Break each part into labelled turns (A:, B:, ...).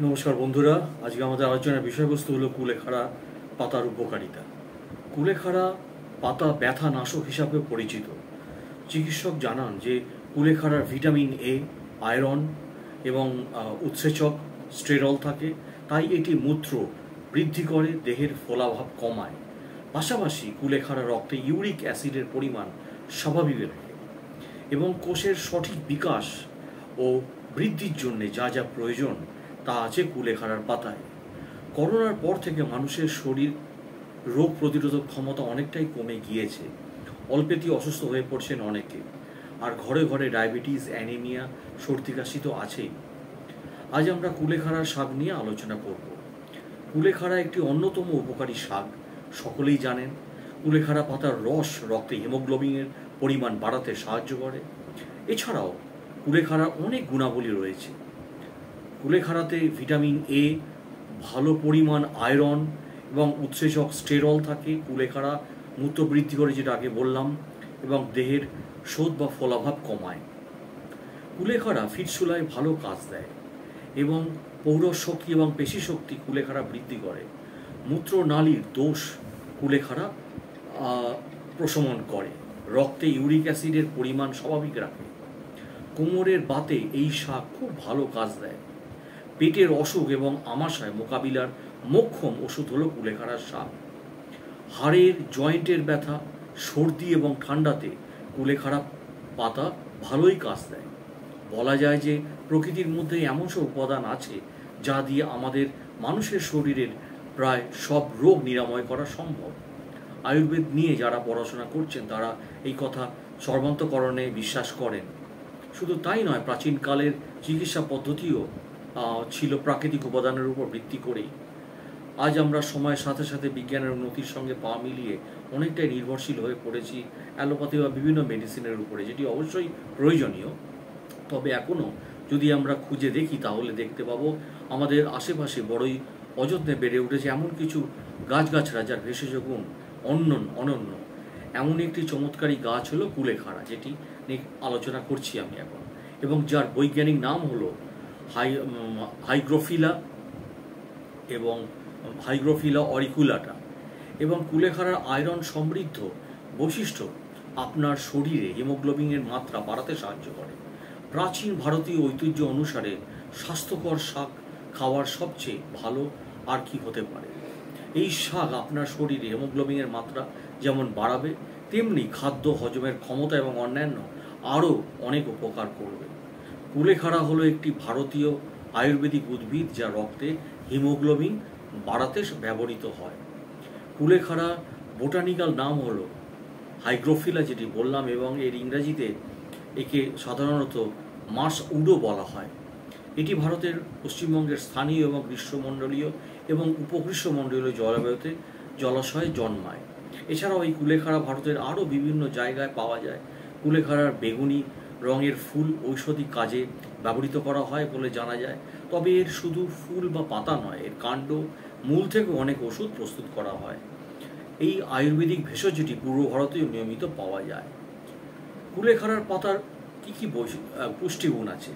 A: নমস্কার বন্ধুরা, আজকে আমাদের আলোচনার বিষয়বস্তু হলো কুলেখাড়া পাতার উপকারিতা। কুলেখাড়া পাতা ব্যথা নাশক হিসাবে পরিচিত। চিকিৎসক জানান যে কুলেখাড়ার ভিটামিন এ, আয়রন এবং উৎসেচক স্টেরল থাকে, তাই এটি মূত্র বৃদ্ধি করে, দেহের ফোলাভাব কমায়। পাশাপাশি কুলেখাড়া রক্তে ইউরিক অ্যাসিডের পরিমাণ স্বাভাবিক রাখে এবং কোষের সঠিক বিকাশ ও বৃদ্ধির জন্য যা যা প্রয়োজন তা আছে কুলেখাড়ার পাতায়। করোনার পর থেকে মানুষের শরীর রোগ প্রতিরোধক ক্ষমতা অনেকটাই কমে গিয়েছে। অল্পেতেই অসুস্থ হয়ে পড়ছেন অনেকে, আর ঘরে ঘরে ডায়াবেটিস, অ্যানিমিয়া, সর্দি কাশি তো আছেই। আজ আমরা কুলেখাড়ার শাক নিয়ে আলোচনা করব। কুলেখাড়া একটি অন্যতম উপকারী শাক, সকলেই জানেন। কুলেখাড়া পাতার রস রক্তে হিমোগ্লোবিনের পরিমাণ বাড়াতে সাহায্য করে। এছাড়াও কুলেখাড়ার অনেক গুণাবলী রয়েছে। কুলেখাড়াতে ভিটামিন এ, ভালো পরিমাণ আয়রন এবং উৎসেচক স্টেরল থাকে। কুলেখাড়া মূত্র বৃদ্ধি করে, যেটা আগে বললাম, এবং দেহের শোধ বা ফোলাভাব কমায়। কুলেখাড়া ফিটসুলায় ভালো কাজ দেয় এবং পৌরশক্তি এবং পেশিশক্তি কুলেখাড়া বৃদ্ধি করে। মূত্রনালীর দোষ কুলেখাড়া প্রশমন করে। রক্তে ইউরিক অ্যাসিডের পরিমাণ স্বাভাবিক রাখে। কোমরের বাতে এই শাক খুব ভালো কাজ দেয়। পেটের অসুখ এবং আমাশয় মোকাবিলার মোক্ষম ওষুধ হলো কুলেখাড়ার শাক। হাড়ের জয়েন্টের ব্যথা, সর্দি এবং ঠান্ডাতে কুলেখাড়া পাতা ভালোই কাজ দেয়। বলা যায় যে প্রকৃতির মধ্যে এমন সব উপাদান আছে যা দিয়ে আমাদের মানুষের শরীরের প্রায় সব রোগ নিরাময় করা সম্ভব। আয়ুর্বেদ নিয়ে যারা পড়াশোনা করছেন তারা এই কথা সর্বান্তকরণে বিশ্বাস করেন। শুধু তাই নয়, প্রাচীনকালের চিকিৎসা পদ্ধতিও ছিল প্রাকৃতিক উপাদানের উপর ভিত্তি করেই। আজ আমরা সময়ের সাথে সাথে বিজ্ঞানের উন্নতির সঙ্গে পা মিলিয়ে অনেকটাই নির্ভরশীল হয়ে পড়েছি অ্যালোপ্যাথি বা বিভিন্ন মেডিসিনের উপরে, যেটি অবশ্যই প্রয়োজনীয়। তবে এখনও যদি আমরা খুঁজে দেখি তাহলে দেখতে পাবো আমাদের আশেপাশে বড়ই অযত্নে বেড়ে উঠেছে এমন কিছু গাছগাছড়া যার ভেষজ গুণ অনন্য। এমন একটি চমৎকারী গাছ হলো কুলেখাড়া, যেটি নিয়ে আলোচনা করছি আমি এখন, এবং যার বৈজ্ঞানিক নাম হলো হাইগ্রোফিলা অরিকুলাটা। এবং কুলেখাড়ার আয়রন সমৃদ্ধ বৈশিষ্ট্য আপনার শরীরে হিমোগ্লোবিনের মাত্রা বাড়াতে সাহায্য করে। প্রাচীন ভারতীয় ঐতিহ্য অনুসারে স্বাস্থ্যকর শাক খাওয়ার সবচেয়ে ভালো আর কি হতে পারে। এই শাক আপনার শরীরে হিমোগ্লোবিনের মাত্রা যেমন বাড়াবে, তেমনি খাদ্য হজমের ক্ষমতা এবং অন্যান্য আরও অনেক উপকার করবে। কুলেখাড়া হলো একটি ভারতীয় আয়ুর্বেদিক উদ্ভিদ যা রক্তে হিমোগ্লোবিন বাড়াতে ব্যবহৃত হয়। কুলেখাড়া বোটানিক্যাল নাম হলো হাইগ্রোফিলা, যেটি বললাম, এবং এর ইংরেজিতে একে সাধারণত মার্স উডো বলা হয়। এটি ভারতের পশ্চিমবঙ্গের স্থানীয় এবং গ্রীষ্মমণ্ডলীয় এবং উপগ্রীষ্মমণ্ডলীয় জলবায়ুতে জলাশয়ে জন্মায়। এছাড়াও এই কুলেখাড়া ভারতের আরও বিভিন্ন জায়গায় পাওয়া যায়। কুলেখাড়ার বেগুনি রঙের ফুল ঔষধি কাজে ব্যবহৃত করা হয় বলে জানা যায়। তবে এর শুধু ফুল বা পাতা নয়, এর কাণ্ড, মূল থেকে অনেক ওষুধ প্রস্তুত করা হয়। এই আয়ুর্বেদিক ভেষজটি পূর্ব ভারতেও নিয়মিত পাওয়া যায়। কুলেখাড়ার পাতার কী কী পুষ্টিগুণ আছে?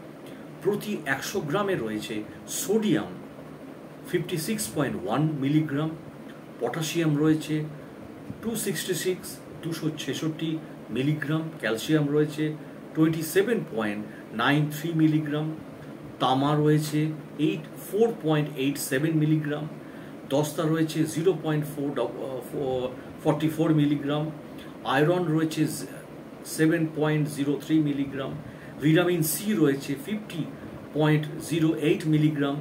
A: প্রতি 100 গ্রামে রয়েছে সোডিয়াম 56.1 মিলিগ্রাম, পটাশিয়াম রয়েছে 266 মিলিগ্রাম, ক্যালসিয়াম রয়েছে 27.93 মিলিগ্রাম, তামা রয়েছে 4.87 মিলিগ্রাম, দস্তা রয়েছে 0.44 মিলিগ্রাম, আয়রন রয়েছে 7.03 মিলিগ্রাম, ভিটামিন সি রয়েছে 50.08 মিলিগ্রাম,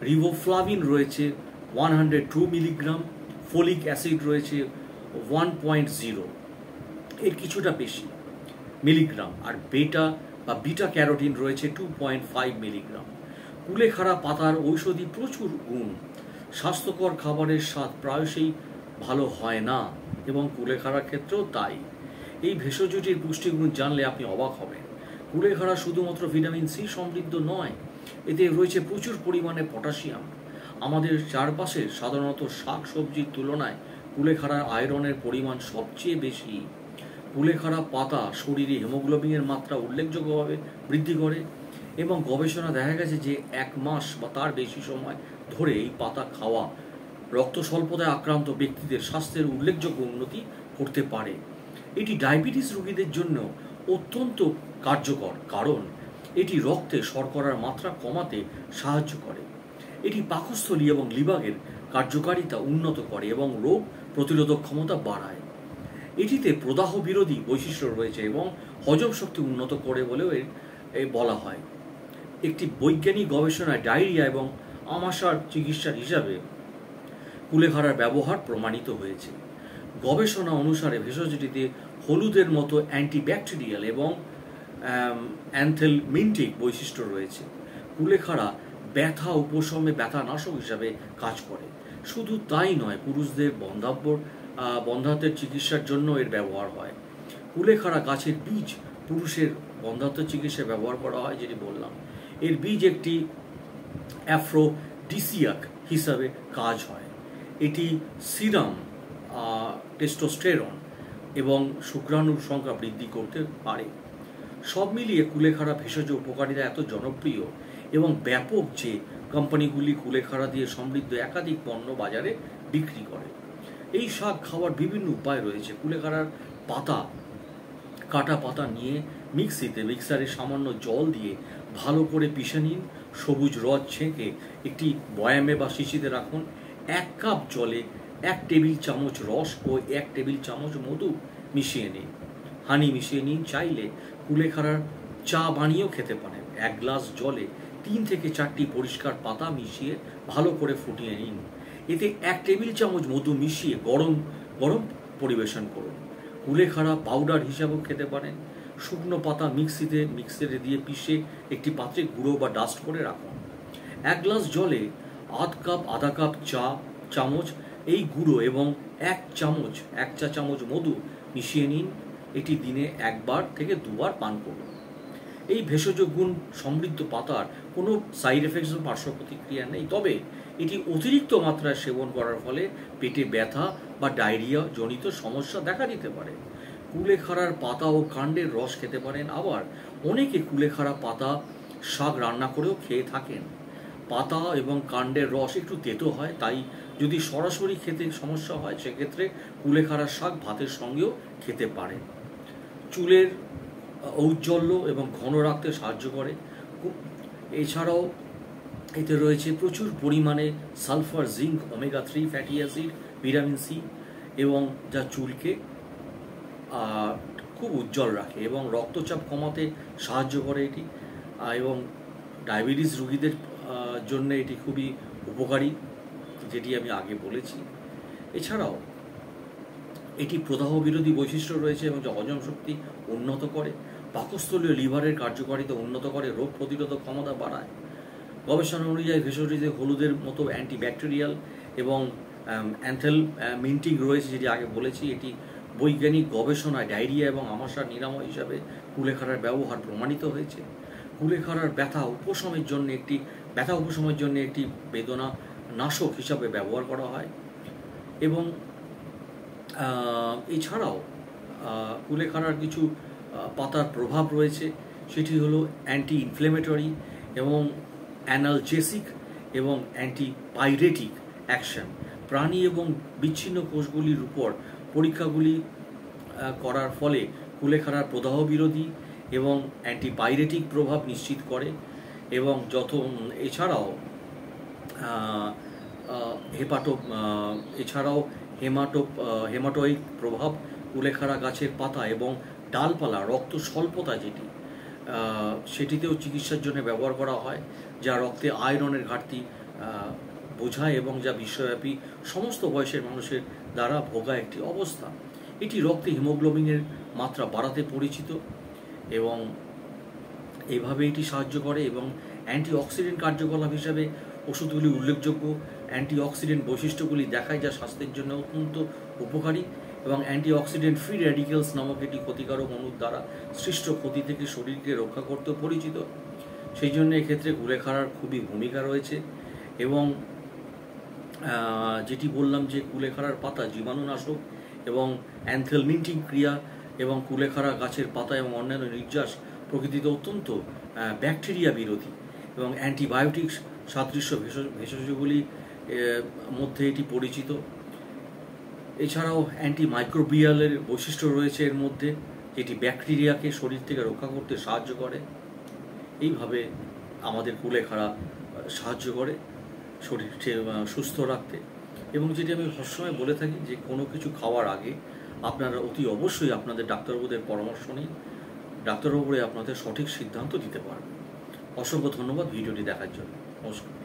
A: রিবোফ্লাভিন রয়েছে 102 মিলিগ্রাম, ফোলিক অ্যাসিড রয়েছে 1.0, এর কিছুটা বেশি মিলিগ্রাম, আর বিটা ক্যারোটিন রয়েছে 2.5 মিলিগ্রাম। কুলেখাড়া পাতার ঔষধি প্রচুর গুণ। স্বাস্থ্যকর খাবারের স্বাদ প্রায়শই ভালো হয় না, এবং কুলেখাড়ার ক্ষেত্রেও তাই। এই ভেষজটির পুষ্টিগুণ জানলে আপনি অবাক হবেন। কুলেখাড়া শুধুমাত্র ভিটামিন সি সমৃদ্ধ নয়, এতে রয়েছে প্রচুর পরিমাণে পটাশিয়াম। আমাদের চারপাশের সাধারণত শাক সবজির তুলনায় কুলেখাড়ার আয়রনের পরিমাণ সবচেয়ে বেশি। কুলেখাড়া পাতা শরীরে হিমোগ্লোবিনের মাত্রা উল্লেখযোগ্যভাবে বৃদ্ধি করে। এবং গবেষণা দেখা গেছে যে 1 মাস বা তার বেশি সময় ধরে এই পাতা খাওয়া রক্ত স্বল্পতায় আক্রান্ত ব্যক্তিদের স্বাস্থ্যের উল্লেখযোগ্য উন্নতি করতে পারে। এটি ডায়াবেটিস রোগীদের জন্য অত্যন্ত কার্যকর, কারণ এটি রক্তে শর্করার মাত্রা কমাতে সাহায্য করে। এটি পাকস্থলী এবং লিভারের কার্যকারিতা উন্নত করে এবং রোগ প্রতিরোধক ক্ষমতা বাড়ায়। এটিতে প্রদাহ বিরোধী বৈশিষ্ট্য রয়েছে এবং হজম শক্তি উন্নত করে বলেও বলা হয়। একটি বৈজ্ঞানিক গবেষণায় ডায়রিয়া এবং আমাশার চিকিৎসার হিসাবে কুলেখাড়ার ব্যবহার প্রমাণিত হয়েছে। গবেষণা অনুসারে ভেষজটিতে হলুদের মতো অ্যান্টিব্যাকটেরিয়াল এবং অ্যান্থেলমিন্টিক বৈশিষ্ট্য রয়েছে। কুলেখাড়া ব্যথা উপশমে ব্যথানাশক হিসাবে কাজ করে। শুধু তাই নয়, পুরুষদের বন্ধ্যাত্বের চিকিৎসার জন্য এর ব্যবহার হয়। কুলেখাড়া গাছের বীজ পুরুষের বন্ধ্যাত্ব চিকিৎসায় ব্যবহার করা হয়, যেটি বললাম। এর বীজ একটি অ্যাফ্রোডিসিয়াক হিসাবে কাজ হয়। এটি সিরাম টেস্টোস্টেরন এবং শুক্রাণুর সংখ্যা বৃদ্ধি করতে পারে। সব মিলিয়ে কুলেখাড়া ভেষজ উপকারিতা এত জনপ্রিয় এবং ব্যাপক যে কোম্পানিগুলি কুলেখাড়া দিয়ে সমৃদ্ধ একাধিক পণ্য বাজারে বিক্রি করে। এই শাক খাওয়ার বিভিন্ন উপায় রয়েছে। কুলেখাড়ার কাটা পাতা নিয়ে মিক্সারে সামান্য জল দিয়ে ভালো করে পিষে নিন। সবুজ রস ছেঁকে একটি বয়ামে বা শিশিতে রাখুন। 1 কাপ জলে 1 টেবিল চামচ রস ও 1 টেবিল চামচ মধু মিশিয়ে নিন। হানি মিশিয়ে নিন। চাইলে কুলেখাড়ার চা বানিয়েও খেতে পারেন। 1 গ্লাস জলে 3 থেকে 4টি পরিষ্কার পাতা মিশিয়ে ভালো করে ফুটিয়ে নিন। এতে 1 টেবিল চামচ মধু মিশিয়ে গরম গরম পরিবেশন করুন। কুলেখাড়া পাউডার হিসাবেও খেতে পারেন। শুকনো পাতা মিক্সারে দিয়ে পিষে একটি পাত্রে গুঁড়ো বা ডাস্ট করে রাখুন। 1 গ্লাস জলে আধা কাপ চা চামচ এই গুঁড়ো এবং 1 চা চামচ মধু মিশিয়ে নিন। এটি দিনে 1 বার থেকে 2 বার পান করুন। এই ভেষজ গুণ সমৃদ্ধ পাতার কোনো সাইড এফেক্টস বা পার্শ্ব প্রতিক্রিয়া নেই, তবে এটি অতিরিক্ত মাত্রায় সেবন করার ফলে পেটে ব্যথা বা ডায়রিয়া জনিত সমস্যা দেখা দিতে পারে। কুলেখাড়ার পাতা ও কাণ্ডের রস খেতে পারেন। আবার অনেকে কুলেখাড়া পাতা শাক রান্না করেও খেয়ে থাকেন। পাতা এবং কাণ্ডের রস একটু তেতো হয়, তাই যদি সরাসরি খেতে সমস্যা হয় সেক্ষেত্রে কুলেখাড়ার শাক ভাতের সঙ্গেও খেতে পারেন। চুলের ঔজ্জ্বল্য এবং ঘন রাখতে সাহায্য করে। এছাড়াও এতে রয়েছে প্রচুর পরিমাণে sulphur, zinc, omega 3 fatty acid, vitamin C এবং যা চুলকে খুব উজ্জ্বল রাখে এবং রক্তচাপ কমাতে সাহায্য করে এটি, এবং ডায়াবেটিস রোগীদের জন্য এটি খুবই উপকারী, যেটি আমি আগে বলেছি। এছাড়াও এটি প্রদাহ বিরোধী বৈশিষ্ট্য রয়েছে এবং যা হজম শক্তি উন্নত করে, পাকস্থলীয় লিভারের কার্যকারিতা উন্নত করে, রোগ প্রতিরোধক ক্ষমতা বাড়ায়। গবেষণা অনুযায়ী ভেষজটিতে হলুদের মতো অ্যান্টিব্যাকটেরিয়াল এবং অ্যান্থেলমিন্টিক রয়েছে, যেটি আগে বলেছি। এটি বৈজ্ঞানিক গবেষণায় ডায়রিয়া এবং আমাশার নিরাময় হিসাবে কুলেখাড়ার ব্যবহার প্রমাণিত হয়েছে। কুলেখাড়ার ব্যথা উপশমের জন্য একটি বেদনা নাশক হিসাবে ব্যবহার করা হয়। এবং এছাড়াও কুলেখাড়ার কিছু পাতার প্রভাব রয়েছে, সেটি হলো অ্যান্টি ইনফ্লেমেটরি এবং অ্যানালজেসিক এবং অ্যান্টিপাইরেটিক অ্যাকশন। প্রাণী এবং বিচ্ছিন্ন কোষগুলির উপর পরীক্ষাগুলি করার ফলে কুলেখাড়ার প্রদাহ বিরোধী এবং অ্যান্টিপাইরেটিক প্রভাব নিশ্চিত করে। এবং এছাড়াও হেমাটোয়িক প্রভাব কুলেখাড়া গাছের পাতা এবং ডালপালা রক্ত স্বল্পতা সেটিতেও চিকিৎসার জন্য ব্যবহার করা হয়, যা রক্তে আয়রনের ঘাটতি বোঝায় এবং যা বিশ্বব্যাপী সমস্ত বয়সের মানুষের দ্বারা ভোগা একটি অবস্থা। এটি রক্তে হিমোগ্লোবিনের মাত্রা বাড়াতে পরিচিত এবং এইভাবে এটি সাহায্য করে। এবং অ্যান্টিঅক্সিডেন্ট কার্যকলাপ হিসাবে ওষুধগুলি উল্লেখযোগ্য। অ্যান্টিঅক্সিডেন্ট বৈশিষ্ট্যগুলি দেখায় যা স্বাস্থ্যের জন্য অত্যন্ত উপকারী, এবং অ্যান্টিঅক্সিডেন্ট ফ্রি র্যাডিক্যালস নামক এটি ক্ষতিকারক অণুর দ্বারা সৃষ্ট ক্ষতি থেকে শরীরকে রক্ষা করতেও পরিচিত। সেই জন্য এক্ষেত্রে কুলেখাড়ার খুবই ভূমিকা রয়েছে। এবং যেটি বললাম যে কুলেখাড়ার পাতা জীবাণুনাশক এবং অ্যান্থেলমিন্টিক ক্রিয়া এবং কুলেখাড়া গাছের পাতা এবং অন্যান্য নির্যাস প্রকৃতিতে অত্যন্ত ব্যাকটেরিয়া বিরোধী এবং অ্যান্টিবায়োটিক সাদৃশ্য ভেষজগুলি মধ্যে এটি পরিচিত। এছাড়াও অ্যান্টিমাইক্রোবিয়ালের বৈশিষ্ট্য রয়েছে এর মধ্যে, যেটি ব্যাকটেরিয়াকে শরীর থেকে রক্ষা করতে সাহায্য করে। এইভাবে আমাদের কুলেখাড়া সাহায্য করে শরীরকে সুস্থ রাখতে। এবং যেটি আমি সবসময় বলে থাকি যে কোনো কিছু খাওয়ার আগে আপনারা অতি অবশ্যই আপনাদের ডাক্তারবাবুদের পরামর্শ নিন, ডাক্তারবাবুরা আপনাদের সঠিক সিদ্ধান্ত দিতে পারবেন। অসংখ্য ধন্যবাদ ভিডিওটি দেখার জন্য। নমস্কার।